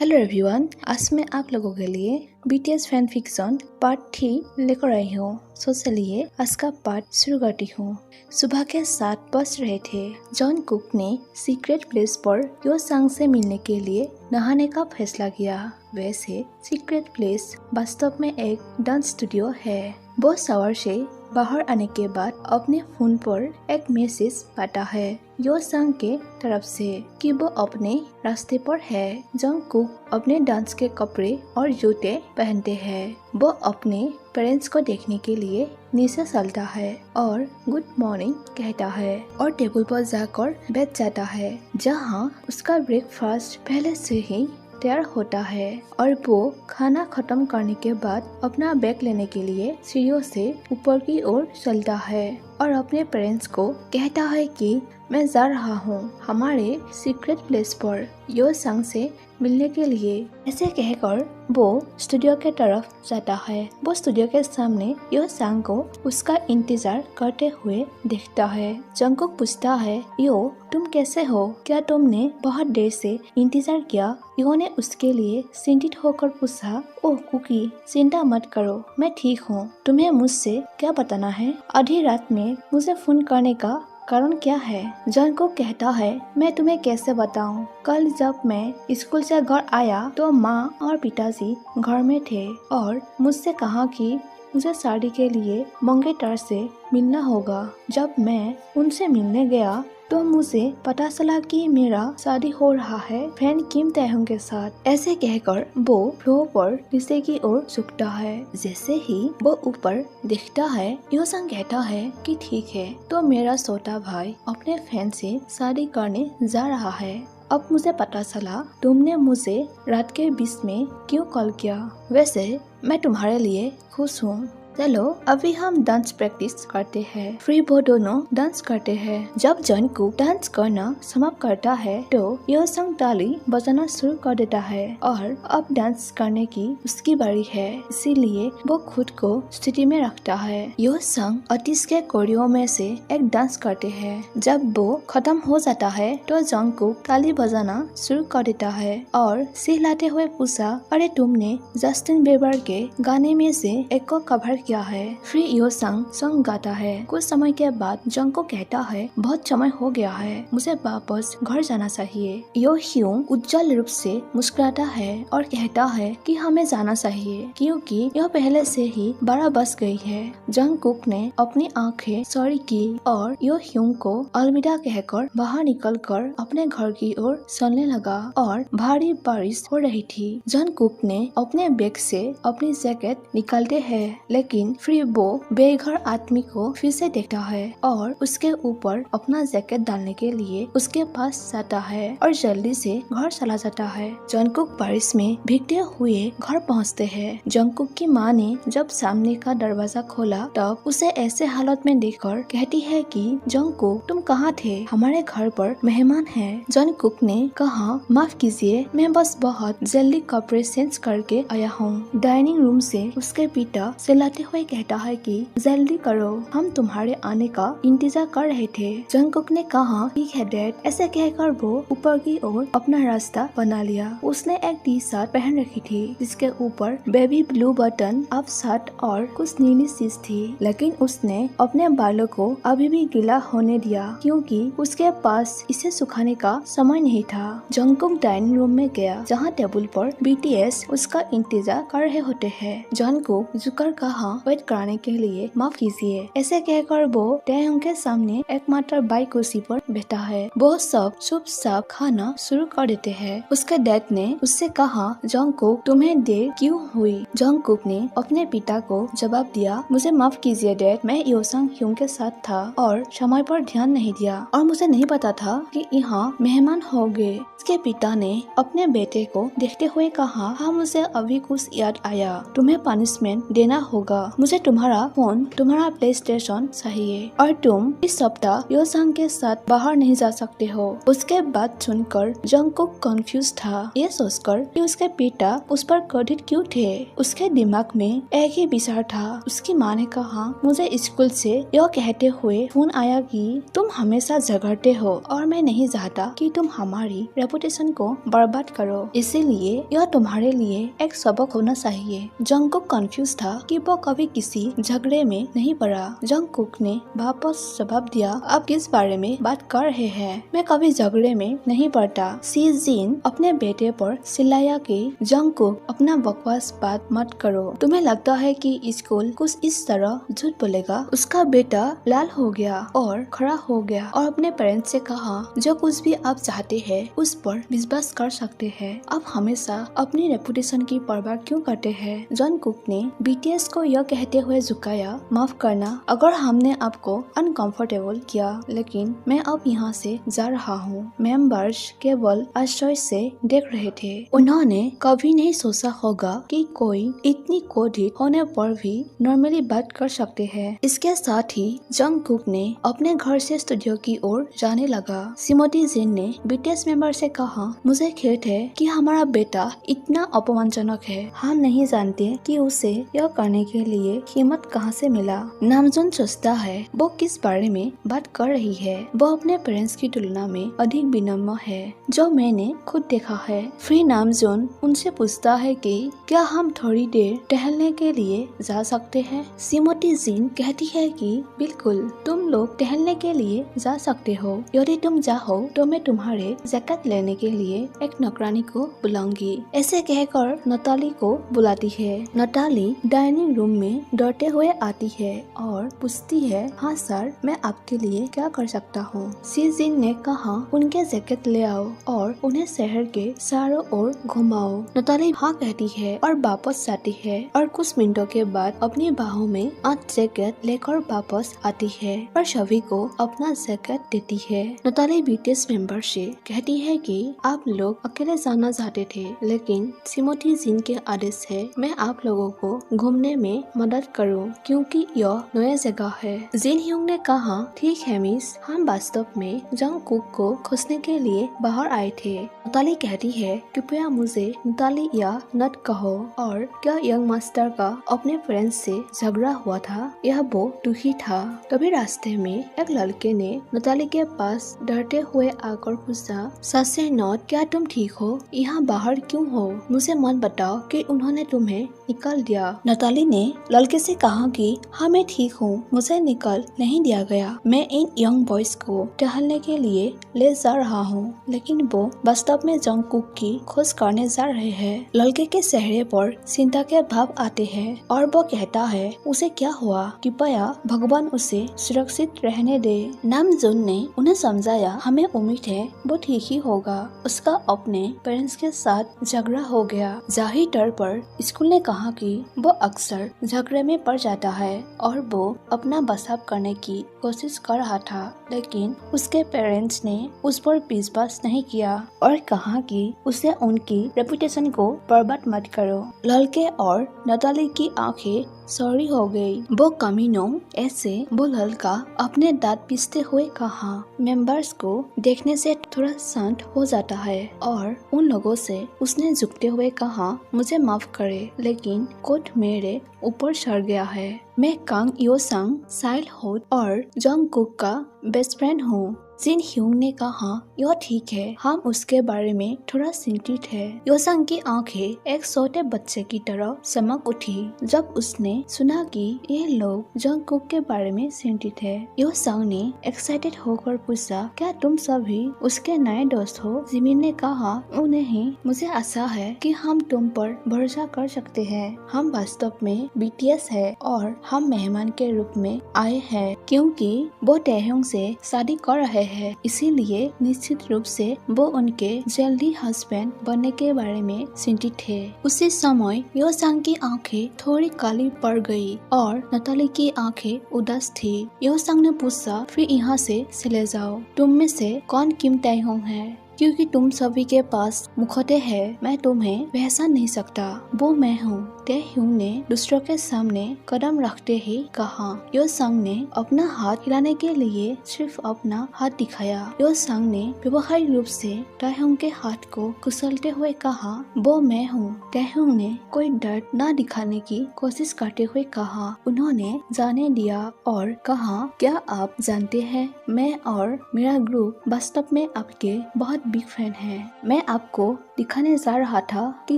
Hello everyone, आज मैं आप लोगों के लिए बीटीएस फैन फिक्शन पार्ट 3 लेकर आई हूँ। तो चलिए आज का पार्ट शुरू करती हूँ। सुबह के 7 बज रहे थे। जॉन कुक ने सीक्रेट प्लेस पर यो सांग से मिलने के लिए नहाने का फैसला किया। वैसे सीक्रेट प्लेस वास्तव में एक डांस स्टूडियो है। वो शावर से बाहर आने के बाद अपने फोन पर एक मैसेज पाता है यो सांग के तरफ से कि वो अपने रास्ते पर है। जॉन कुक अपने डांस के कपड़े और जूते पहनते हैं। वो अपने पेरेंट्स को देखने के लिए नीचे चलता है और गुड मॉर्निंग कहता है और टेबल पर जाकर बैठ जाता है, जहाँ उसका ब्रेकफास्ट पहले से ही तैयार होता है। और वो खाना खत्म करने के बाद अपना बैग लेने के लिए सीढ़ियों से ऊपर की ओर चलता है और अपने पेरेंट्स को कहता है कि मैं जा रहा हूँ हमारे सीक्रेट प्लेस पर यो सांग से मिलने के लिए। ऐसे कहकर वो स्टूडियो के तरफ जाता है। वो स्टूडियो के सामने यो सांग को उसका इंतजार करते हुए देखता है। जंगकुक पूछता है, यो तुम कैसे हो? क्या तुमने बहुत देर से इंतजार किया? यो ने उसके लिए चिंतित होकर पूछा, ओह कुकी, चिंता मत करो, मैं ठीक हूँ। तुम्हें मुझसे क्या बताना है? आधी रात में मुझे फोन करने का कारण क्या है? जंगकुक कहता है, मैं तुम्हें कैसे बताऊं? कल जब मैं स्कूल से घर आया तो माँ और पिताजी घर में थे और मुझसे कहा कि मुझे शादी के लिए मंगेतर से मिलना होगा। जब मैं उनसे मिलने गया तो मुझे पता चला कि मेरा शादी हो रहा है फैन किम ताehyung के साथ। ऐसे कहकर वो फ्लोर पर नीचे की ओर झुकता है। जैसे ही वो ऊपर देखता है, यो सांग कहता है कि ठीक है, तो मेरा छोटा भाई अपने फैन से शादी करने जा रहा है। अब मुझे पता चला तुमने मुझे रात के 20 में क्यों कॉल किया। वैसे मैं तुम्हारे लिए खुश हूँ। चलो अभी हम डांस प्रैक्टिस करते हैं। फिर वो दोनों डांस करते हैं। जब जंगकुक डांस करना समाप्त करता है तो यो सांग ताली बजाना शुरू कर देता है और अब डांस करने की उसकी बारी है, इसीलिए वो खुद को स्थिति में रखता है। यो सांग अतीस के कोरियो में से एक डांस करते हैं। जब वो खत्म हो जाता है तो जंगकुक ताली बजाना शुरू कर देता है और सिहलाते हुए पूछा, अरे तुमने जस्टिन बीबर के गाने में से एक को कवर क्या है? फिर यो सांग सॉन्ग गाता है। कुछ समय के बाद जंगकुक कहता है, बहुत समय हो गया है, मुझे वापस घर जाना चाहिए। यो ह्यूंग उज्जवल रूप से मुस्कुराता है और कहता है कि हमें जाना चाहिए क्योंकि यह पहले से ही 12 बज गई है। जंगकुक ने अपनी आंखें सॉरी की और यो ह्यूंग को अलविदा कहकर बाहर निकलकर अपने घर की ओर चलने लगा और भारी बारिश हो रही थी। जंगकुक ने अपने बैग से अपनी जैकेट निकालते हैं, लेकिन फिर वो बेघर आदमी को फिर से देखता है और उसके ऊपर अपना जैकेट डालने के लिए उसके पास जाता है और जल्दी से घर चला जाता है। जंगकुक बारिश में भीगते हुए घर पहुंचते हैं। जंगकुक की माँ ने जब सामने का दरवाजा खोला तब उसे ऐसे हालत में देखकर कहती है कि जंगकुक तुम कहाँ थे? हमारे घर पर मेहमान हैं। जंगकुक ने कहा, माफ कीजिए, मैं बस बहुत जल्दी कपड़े चेंज करके आया हूँ। डाइनिंग रूम से उसके पिता चिल्लाते हुए कहता है कि जल्दी करो, हम तुम्हारे आने का इंतजार कर रहे थे। जंगकुक ने कहा, ठीक है डैड। ऐसे कहकर वो ऊपर की ओर अपना रास्ता बना लिया। उसने एक टी शर्ट पहन रखी थी जिसके ऊपर baby blue button up shirt और कुछ नीली चीज थी, लेकिन उसने अपने बालों को अभी भी गीला होने दिया क्योंकि उसके पास इसे सुखाने का समय नहीं था। जंगकुक डाइनिंग रूम में गया जहाँ टेबल पर बीटीएस उसका इंतजार कर रहे होते हैं। जंगकुक झुककर कहा, वेट कराने के लिए माफ कीजिए। ऐसे कहकर वो ताehyung के सामने एकमात्र बाई कुर्सी पर बैठा है। वो सब चुपचाप खाना शुरू कर देते हैं। उसके डैड ने उससे कहा, जंगकुक तुम्हें देर क्यों हुई? जंगकुक ने अपने पिता को जवाब दिया, मुझे माफ कीजिए डैड, मैं यो सांग ह्यूंग के साथ था और समय पर ध्यान नहीं दिया और मुझे नहीं पता था कि यहाँ मेहमान होंगे। उसके पिता ने अपने बेटे को देखते हुए कहा, हाँ मुझे अभी कुछ याद आया, तुम्हें पनिशमेंट देना होगा। मुझे तुम्हारा फोन, तुम्हारा प्ले स्टेशन चाहिए और तुम इस सप्ताह यो संग के साथ बाहर नहीं जा सकते हो। उसके बात सुनकर जंगकुक कंफ्यूज था, ये सोचकर कि उसके पिता उस पर क्रोधित क्यों थे। उसके दिमाग में एक ही विचार था। उसकी माँ ने कहा, मुझे स्कूल से यह कहते हुए फोन आया कि तुम हमेशा झगड़ते हो और मैं नहीं चाहता कि तुम हमारी रेपुटेशन को बर्बाद करो, इसीलिए यह तुम्हारे लिए एक सबक होना चाहिए। जंगकुक कंफ्यूज था कि वो कभी किसी झगड़े में नहीं पड़ा। जंगकुक ने वापस जवाब दिया, आप किस बारे में बात कर रहे हैं? मैं कभी झगड़े में नहीं पड़ता। सी जिन अपने बेटे पर चिल्लाया कि जंगकुक अपना बकवास बात मत करो। तुम्हें लगता है कि स्कूल कुछ इस तरह झूठ बोलेगा? उसका बेटा लाल हो गया और खड़ा हो गया और अपने पेरेंट्स से कहा, जो कुछ भी आप चाहते हैं उस पर विश्वास कर सकते हैं। आप हमेशा अपनी रेपुटेशन की परवाह क्यों करते हैं? जंगकुक ने बीटीएस को यह कहते हुए झुकाया, माफ करना अगर हमने आपको अनकंफर्टेबल किया, लेकिन मैं अब यहाँ से जा रहा हूँ। मेंबर्स केवल आश्चर्य से देख रहे थे। उन्होंने कभी नहीं सोचा होगा कि कोई इतनी क्रोधित होने पर भी नॉर्मली बात कर सकते हैं। इसके साथ ही जंगकुक ने अपने घर से स्टूडियो की ओर जाने लगा। श्रीमती जिन ने बीटीएस मेंबर से कहा, मुझे खेद है कि हमारा बेटा इतना अपमानजनक है। हम नहीं जानते कि उसे यह करने के लिए हिम्मत कहाँ से मिला। नामजुन सोचता है वो किस बारे में बात कर रही है। वो अपने पेरेंट्स की तुलना में अधिक विनम्र है, जो मैंने खुद देखा है। फिर नामजुन उनसे पूछता है कि क्या हम थोड़ी देर टहलने के लिए जा सकते हैं? श्रीमती जिन कहती है कि बिल्कुल, तुम लोग टहलने के लिए जा सकते हो। यदि तुम जाओ तो मैं तुम्हारे जैकेट लेने के लिए एक नौकरानी को बुलाऊंगी। ऐसे कहकर नताली को बुलाती है। नताली डाइनिंग रूम में डरते हुए आती है और पूछती है, हाँ सर, मैं आपके लिए क्या कर सकता हूँ? सी जिन ने कहा, उनके जैकेट ले आओ और उन्हें शहर के चारों ओर घुमाओ। नताली हाँ कहती है और वापस जाती है और कुछ मिनटों के बाद अपनी बाहों में 8 जैकेट लेकर वापस आती है और सभी को अपना जैकेट देती है। नताली बीटीएस मेंबर से कहती है कि आप लोग अकेले जाना चाहते थे, लेकिन श्रीमती जिन के आदेश है मैं आप लोगों को घूमने में मदद करूं क्योंकि यह नया जगह है। जिन ह्यूंग ने कहा, ठीक है मिस, हम वास्तव में जंगकुक को खोजने के लिए बाहर आए थे। नताली कहती है, कृपया मुझे नताली या नट कहो। और क्या यंग मास्टर का अपने फ्रेंड्स से झगड़ा हुआ था? यह वो दुखी था। तभी रास्ते में एक लड़के ने नताली के पास डरते हुए आकर पूछा, ससे नट, क्या तुम ठीक हो? यहाँ बाहर क्यों हो? मुझे मत बताओ कि उन्होंने तुम्हें निकाल दिया। नताली ने लड़के से कहा कि हाँ मैं ठीक हूँ, मुझे निकाल नहीं दिया गया। मैं इन यंग बॉयज को टहलने के लिए ले जा रहा हूँ, लेकिन वो वास्तव में जंगकुक की खोज करने जा रहे हैं। लड़के के चेहरे पर चिंता के भाव आते हैं और वो कहता है, उसे क्या हुआ? कृपया भगवान उसे सुरक्षित रहने दे। नामजुन ने उन्हें समझाया, हमें उम्मीद है वो ठीक ही होगा। उसका अपने पेरेंट्स के साथ झगड़ा हो गया। जाहिर तौर पर स्कूल ने कहा कि वो अक्सर झगड़े में पड़ जाता है और वो अपना बचाव करने की कोशिश कर रहा था, लेकिन उसके पेरेंट्स ने उस पर विश्वास नहीं किया और कहा कि उसे उनकी रेपुटेशन को बर्बाद मत करो। लड़के और नताली की आंखें सॉरी हो गई। वो कमीनों, ऐसे वो लड़का अपने दांत पीसते हुए कहा। मेंबर्स को देखने से थोड़ा शांत हो जाता है और उन लोगों से उसने झुकते हुए कहा, मुझे माफ करे, लेकिन कोट मेरे ऊपर चढ़ गया है। मैं कांग यो संग, साइल होट और जंगकुक का बेस्ट फ्रेंड हूँ। जिन ह्यूंग ने कहा, यह ठीक है, हम उसके बारे में थोड़ा चिंतित है। योसंग की आंखें एक छोटे बच्चे की तरह चमक उठी जब उसने सुना कि ये लोग जंगकुक के बारे में चिंतित है। योसंग ने एक्साइटेड होकर पूछा, क्या तुम सभी उसके नए दोस्त हो? जिमिन ने कहा, ओ नहीं, मुझे आशा है कि हम तुम पर भरोसा कर सकते हैं। हम वास्तव में बीटीएस है और हम मेहमान के रूप में आए हैं क्योंकि वो टैह्योंग से शादी कर रहे हैं, इसीलिए निश्चित रूप से वो उनके जल्दी हस्बैंड बनने के बारे में चिंतित थे। उसी समय योसंग की आंखें थोड़ी काली पड़ गई और नताली की आंखें उदास थी। योसंग ने पूछा, फिर यहाँ से चले जाओ। तुम में से कौन किम टैह्योंग है? क्योंकि तुम सभी के पास मुखौटे है, मैं तुम्हें पहचान नहीं सकता। वो मैं हूँ, ताehyung ने दूसरों के सामने कदम रखते ही कहा। यो-संग ने अपना हाथ हिलाने के लिए सिर्फ अपना हाथ दिखाया। यो-संग ने व्यवहारिक रूप से ताehyung के हाथ को कुचलते हुए कहा, वो मैं हूँ। ताehyung ने कोई डर न दिखाने की कोशिश करते हुए कहा। उन्होंने जाने दिया और कहा, क्या आप जानते हैं, मैं और मेरा ग्रुप वास्तव में आपके बहुत बिग फैन है। मैं आपको दिखाने जा रहा था कि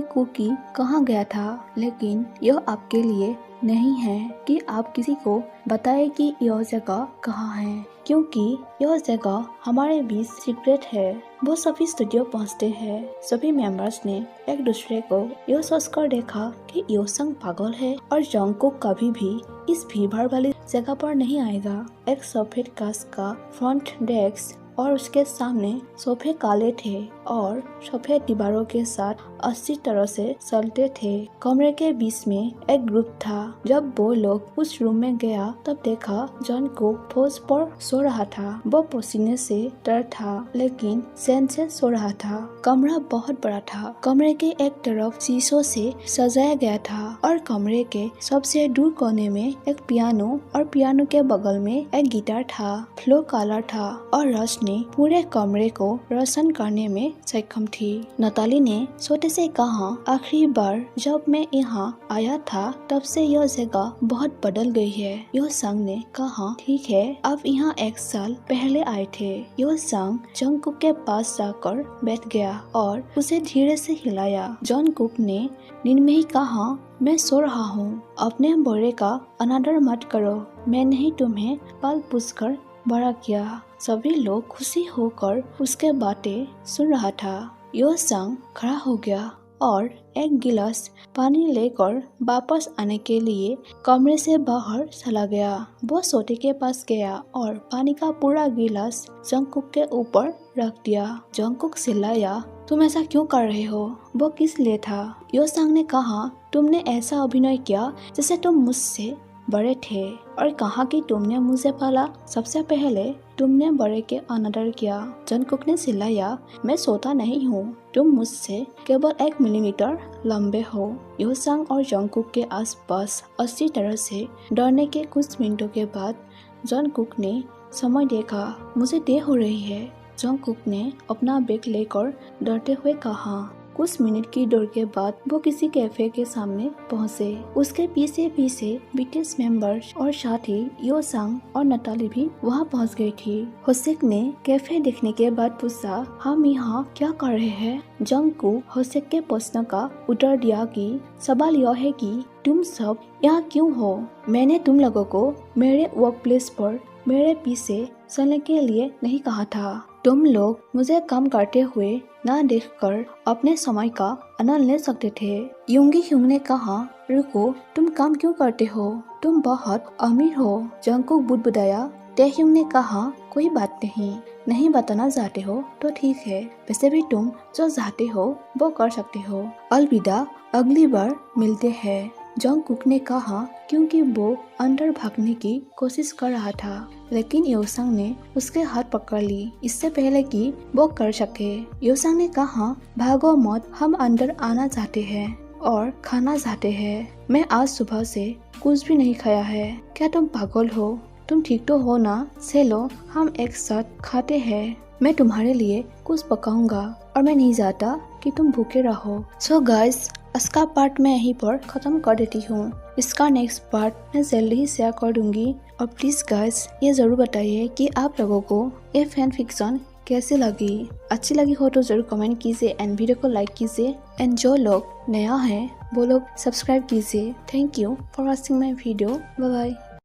कुकी कहाँ गया था, लेकिन यह आपके लिए नहीं है कि आप किसी को बताएं कि यह जगह कहाँ है, क्योंकि यह जगह हमारे बीच सीक्रेट है। वो सभी स्टूडियो पहुँचते हैं। सभी मेंबर्स ने एक दूसरे को यह सोचकर देखा कि यो-संग पागल है और जंगकुक कभी भी इस भीड़-भाड़ वाली जगह पर नहीं आएगा। एक सफेद कांच का फ्रंट डेस्क और उसके सामने सोफे काले थे और सफेद दीवारों के साथ अच्छी तरह से चलते थे। कमरे के बीच में एक ग्रुप था। जब वो लोग उस रूम में गया तब देखा जंगकुक पोज पर सो रहा था। वो पसीने से तर था, लेकिन चैन से सो रहा था। कमरा बहुत बड़ा था। कमरे के एक तरफ शीशों से सजाया गया था और कमरे के सबसे दूर कोने में एक पियानो और पियानो के बगल में एक गिटार था। फ्लोर काला था और रोशनी पूरे कमरे को रोशन करने में सक्षम थी। नताली ने छोटे से कहा, आखिरी बार जब मैं यहाँ आया था तब से यह जगह बहुत बदल गई है। यो-संग ने कहा, ठीक है, आप यहाँ 1 साल पहले आए थे। यो-संग जंगकुक के पास जाकर बैठ गया और उसे धीरे से हिलाया। जंगकुक ने नींद में ही कहा, मैं सो रहा हूँ, अपने बड़े का अनादर मत करो, मैंने ही तुम्हें पाल पोस कर बड़ा किया। सभी लोग खुशी होकर उसके बातें सुन रहा था। यो-संग खड़ा हो गया और एक गिलास पानी लेकर वापस आने के लिए कमरे से बाहर चला गया। वो सोटे के पास गया और पानी का पूरा गिलास जंगकुक के ऊपर रख दिया। जंगकुक चिल्लाया, तुम ऐसा क्यों कर रहे हो? वो किस लिए था? यो-संग ने कहा, तुमने ऐसा अभिनय किया जैसे तुम मुझसे बड़े थे और कहा कि तुमने मुझे पाला। सबसे पहले तुमने बड़े के अनादर किया। जंगकुक ने चिल्लाया, मैं सोता नहीं हूँ, तुम मुझसे केवल 1 मिलीमीटर लंबे हो। यो-संग और जंगकुक के आसपास अच्छी तरह से डरने के कुछ मिनटों के बाद जंगकुक ने समय देखा। मुझे देर हो रही है। जंगकुक ने अपना बैग लेकर डरते हुए कहा। कुछ मिनट की दौड़ के बाद वो किसी कैफे के सामने पहुँचे। उसके पीछे पीछे बीटीएस मेंबर्स और साथ ही यो-संग और नताली भी वहाँ पहुँच गई थी। होसेक ने कैफे देखने के बाद पूछा, हम यहाँ क्या कर रहे हैं? जंगकुक होसेक के प्रश्न का उत्तर दिया कि सवाल यह है कि तुम सब यहाँ क्यों हो? मैंने तुम लोगों को मेरे वर्क प्लेस पर मेरे पीछे चलने के लिए नहीं कहा था। तुम लोग मुझे काम करते हुए ना देखकर अपने समय का आनंद ले सकते थे। युंगी-ह्यूंग ने कहा, रुको, तुम काम क्यों करते हो? तुम बहुत अमीर हो। जंगकुक बुदबुदाया। ताehyung ने कहा, कोई बात नहीं बताना चाहते हो तो ठीक है, वैसे भी तुम जो चाहते हो वो कर सकते हो। अलविदा, अगली बार मिलते हैं। जंगकुक ने कहा, क्योंकि वो अंदर भागने की कोशिश कर रहा था, लेकिन यो-संग ने उसके हाथ पकड़ ली इससे पहले कि वो कर सके। यो-संग ने कहा, भागो मत, हम अंदर आना चाहते हैं और खाना चाहते हैं। मैं आज सुबह से कुछ भी नहीं खाया है। क्या तुम पागल हो? तुम ठीक तो हो ना? चलो हम एक साथ खाते हैं। मैं तुम्हारे लिए कुछ पकाऊंगा और मैं नहीं चाहता कि तुम भूखे रहो। सो गाइस, इसका पार्ट मैं यहीं पर खत्म कर देती हूँ। इसका नेक्स्ट पार्ट मैं जल्दी ही शेयर कर दूंगी। और प्लीज गाइस, ये जरूर बताइए कि आप लोगों को ये फैन फिक्शन कैसी लगी। अच्छी लगी हो तो जरूर कमेंट कीजिए एंड वीडियो को लाइक कीजिए एंड जो लोग नया है वो लोग सब्सक्राइब कीजिए। Thank you for watching my video. Bye bye.